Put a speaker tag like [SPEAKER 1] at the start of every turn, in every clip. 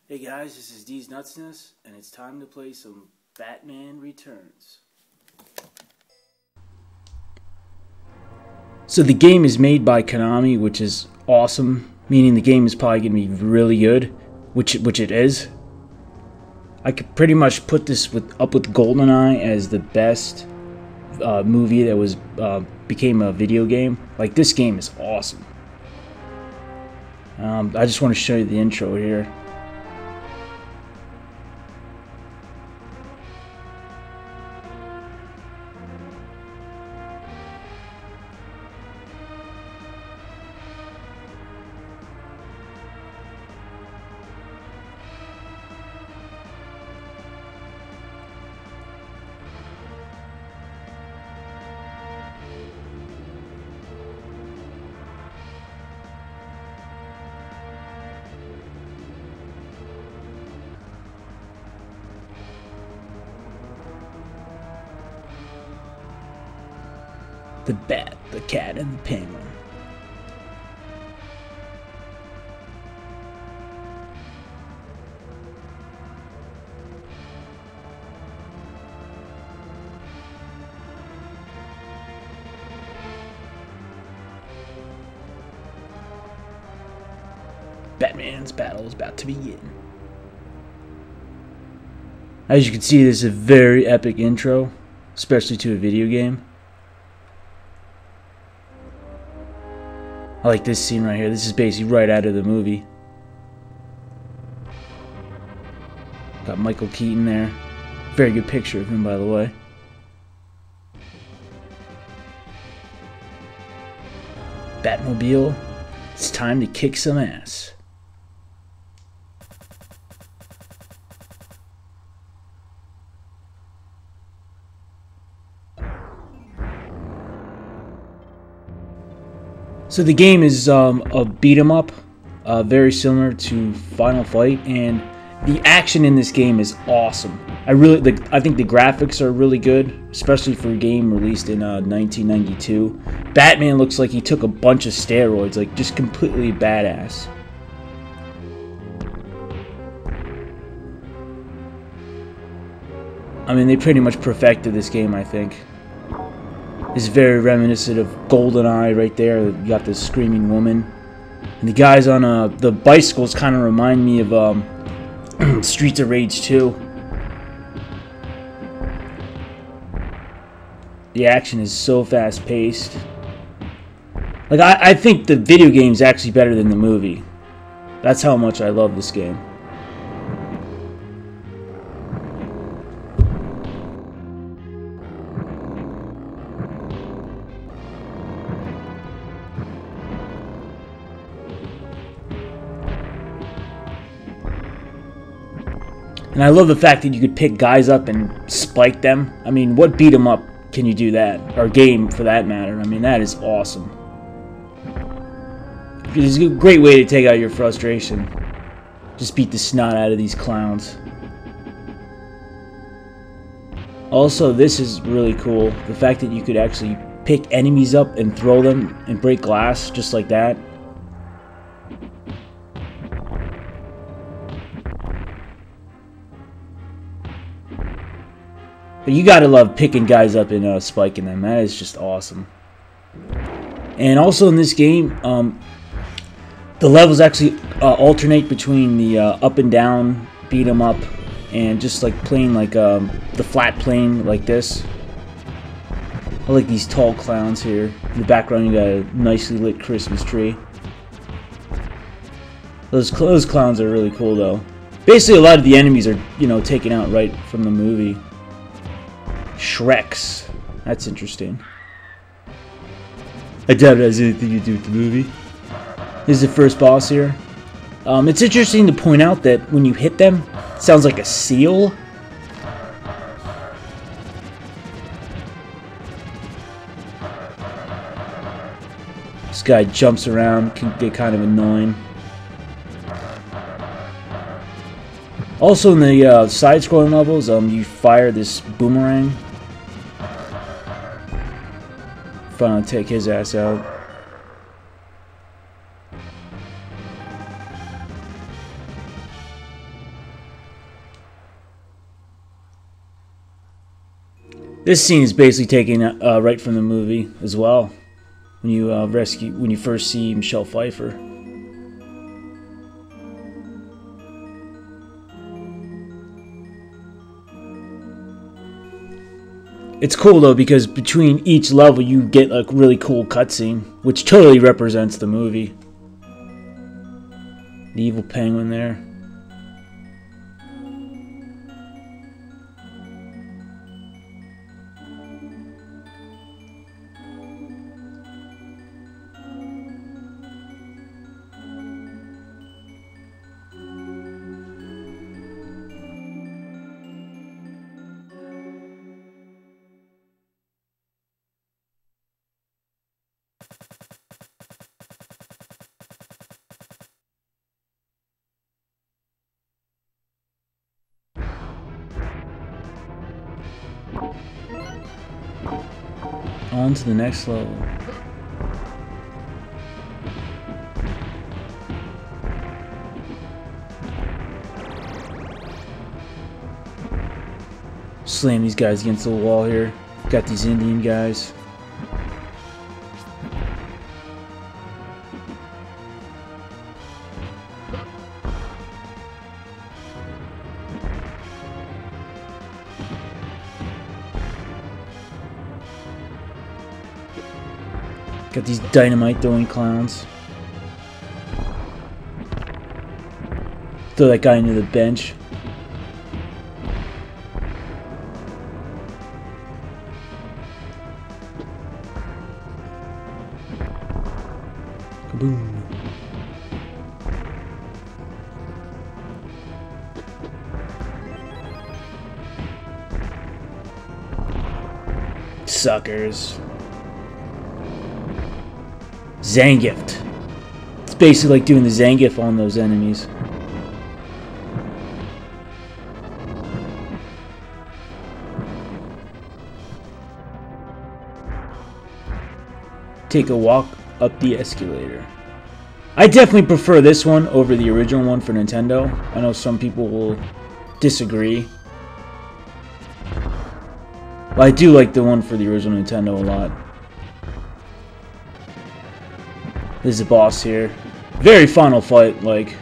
[SPEAKER 1] Hey guys, this is D's Nutsness, and it's time to play some Batman Returns. So the game is made by Konami, which is awesome, meaning the game is probably going to be really good, which it is. I could pretty much put this up with Goldeneye as the best movie that was became a video game. Like, this game is awesome. I just want to show you the intro here. The Bat, the Cat, and the Penguin. Batman's battle is about to begin. As you can see, this is a very epic intro, especially to a video game. I like this scene right here. This is basically right out of the movie. Got Michael Keaton there. Very good picture of him, by the way. Batmobile. It's time to kick some ass. So the game is a beat 'em up, very similar to Final Fight, and the action in this game is awesome. I think the graphics are really good, especially for a game released in 1992. Batman looks like he took a bunch of steroids, like just completely badass. I mean, they pretty much perfected this game, I think. It's very reminiscent of Goldeneye right there. You got the screaming woman. And the guys on the bicycles kind of remind me of Streets of Rage 2. The action is so fast-paced. Like, I think the video game is actually better than the movie. That's how much I love this game. And I love the fact that you could pick guys up and spike them. I mean, what beat 'em up can you do that? Or game, for that matter. I mean, that is awesome. It's a great way to take out your frustration. Just beat the snot out of these clowns. Also, this is really cool. The fact that you could actually pick enemies up and throw them and break glass just like that. But you gotta love picking guys up and spiking them. That is just awesome. And also in this game, the levels actually alternate between the up and down beat 'em up and just like playing like the flat plane like this. I like these tall clowns here. In the background, you got a nicely lit Christmas tree. Those clowns are really cool, though. Basically, a lot of the enemies are, taken out right from the movie. Shreks. That's interesting. I doubt it has anything to do with the movie. This is the first boss here. It's interesting to point out that when you hit them, it sounds like a seal. This guy jumps around, can get kind of annoying. Also in the side-scrolling levels, you fire this boomerang. Fun to take his ass out. This scene is basically taken right from the movie as well. When you first see Michelle Pfeiffer. It's cool though because between each level you get a really cool cutscene, which totally represents the movie. The evil penguin there. On to the next level. Slam these guys against the wall here. Got these Indian guys. Got these dynamite throwing clowns. Throw that guy into the bench. Kaboom. Suckers. Zangief. It's basically like doing the Zangief on those enemies. Take a walk up the escalator. I definitely prefer this one over the original one for Nintendo. I know some people will disagree. But I do like the one for the original Nintendo a lot. There's a boss here. Very final fight, like.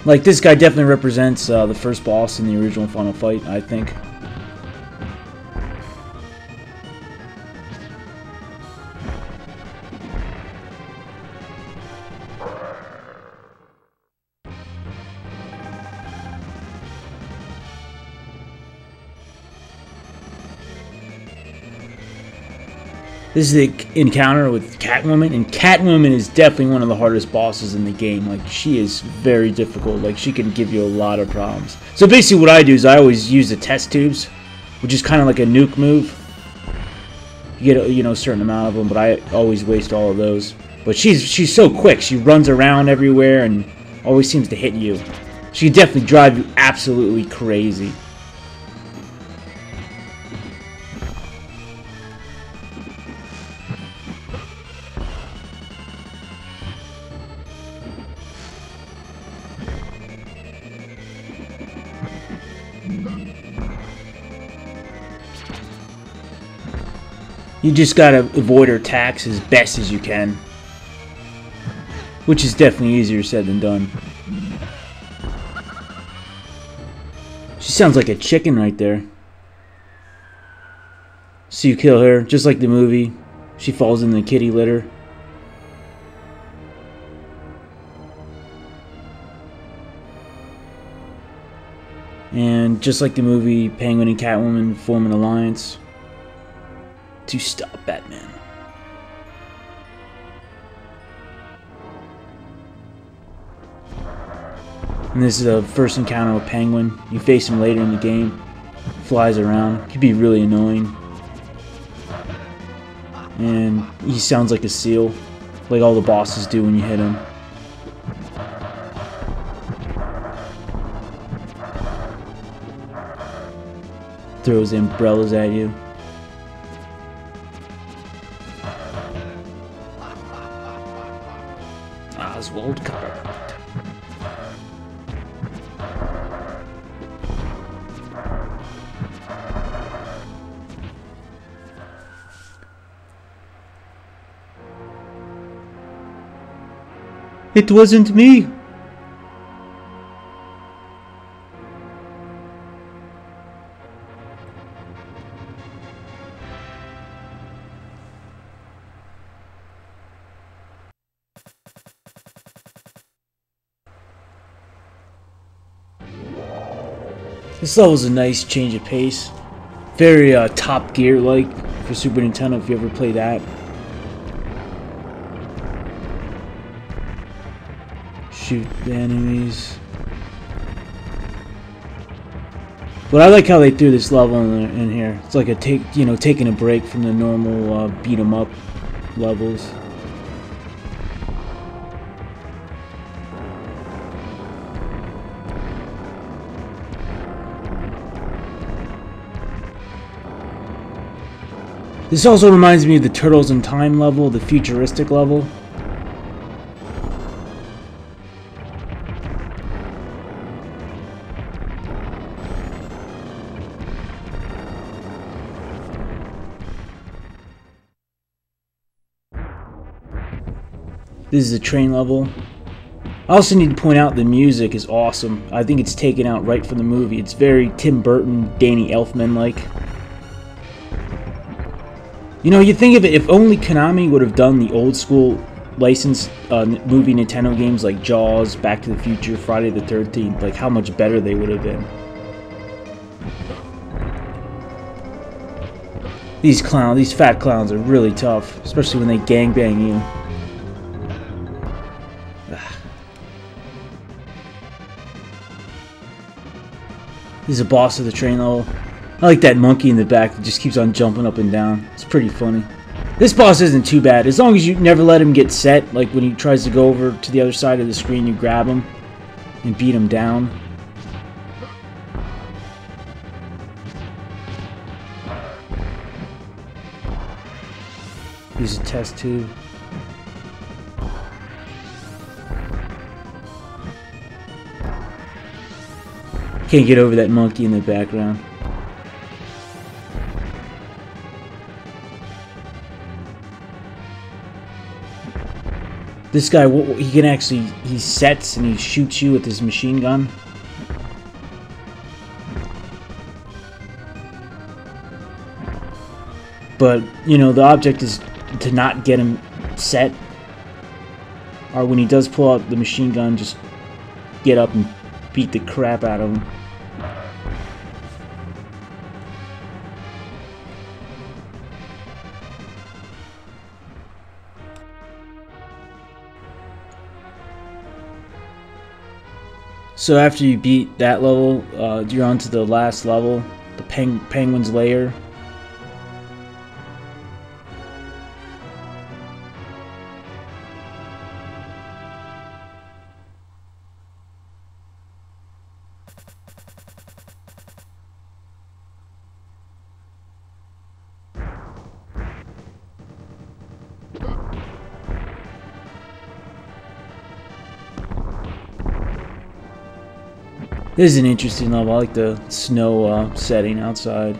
[SPEAKER 1] Like, this guy definitely represents the first boss in the original Final Fight, I think. This is the encounter with Catwoman, and Catwoman is definitely one of the hardest bosses in the game. Like, she is very difficult. Like, she can give you a lot of problems. So basically what I do is I always use the test tubes, which is kind of like a nuke move. You get, you know, a certain amount of them, but I always waste all of those. But she's so quick. She runs around everywhere and always seems to hit you. She can definitely drive you absolutely crazy. You just gotta avoid her attacks as best as you can. Which is definitely easier said than done. She sounds like a chicken right there. So you kill her, just like the movie. She falls in the kitty litter. And just like the movie, Penguin and Catwoman form an alliance to stop Batman. And this is the first encounter with Penguin. You face him later in the game. Flies around. He can be really annoying. And he sounds like a seal, like all the bosses do when you hit him. Throws umbrellas at you. Oswald Cobblepot. It wasn't me! This level's a nice change of pace. Very Top Gear-like for Super Nintendo, if you ever play that. Shoot the enemies. But I like how they threw this level in here. It's like a taking a break from the normal beat 'em up levels. This also reminds me of the Turtles in Time level, the futuristic level. This is a train level. I also need to point out the music is awesome. I think it's taken out right from the movie. It's very Tim Burton, Danny Elfman-like. You know, you think of it, if only Konami would have done the old school licensed movie Nintendo games like Jaws, Back to the Future, Friday the 13th, like how much better they would have been. These fat clowns are really tough, especially when they gangbang you. This is a boss of the train level. I like that monkey in the back that just keeps on jumping up and down. It's pretty funny. This boss isn't too bad. As long as you never let him get set, like when he tries to go over to the other side of the screen, you grab him and beat him down. Use a test tube. Can't get over that monkey in the background. This guy, he can actually, he sets and he shoots you with his machine gun. But, you know, the object is to not get him set. Or when he does pull out the machine gun, just get up and beat the crap out of him. So after you beat that level, you're on to the last level, the Penguin's Lair. This is an interesting level. I like the snow setting outside.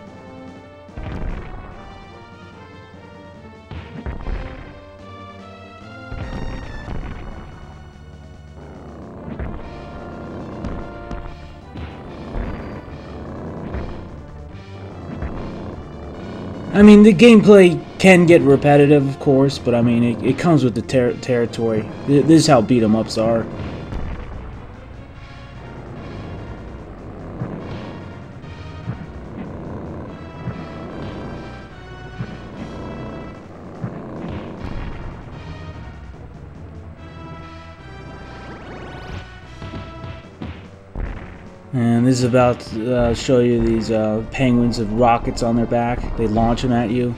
[SPEAKER 1] I mean, the gameplay can get repetitive, of course, but I mean, it comes with the territory. This is how beat-em-ups are. And this is about to show you these penguins with rockets on their back. They launch them at you.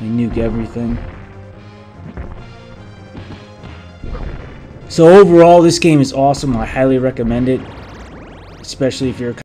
[SPEAKER 1] They nuke everything. So overall, this game is awesome. I highly recommend it, especially if you're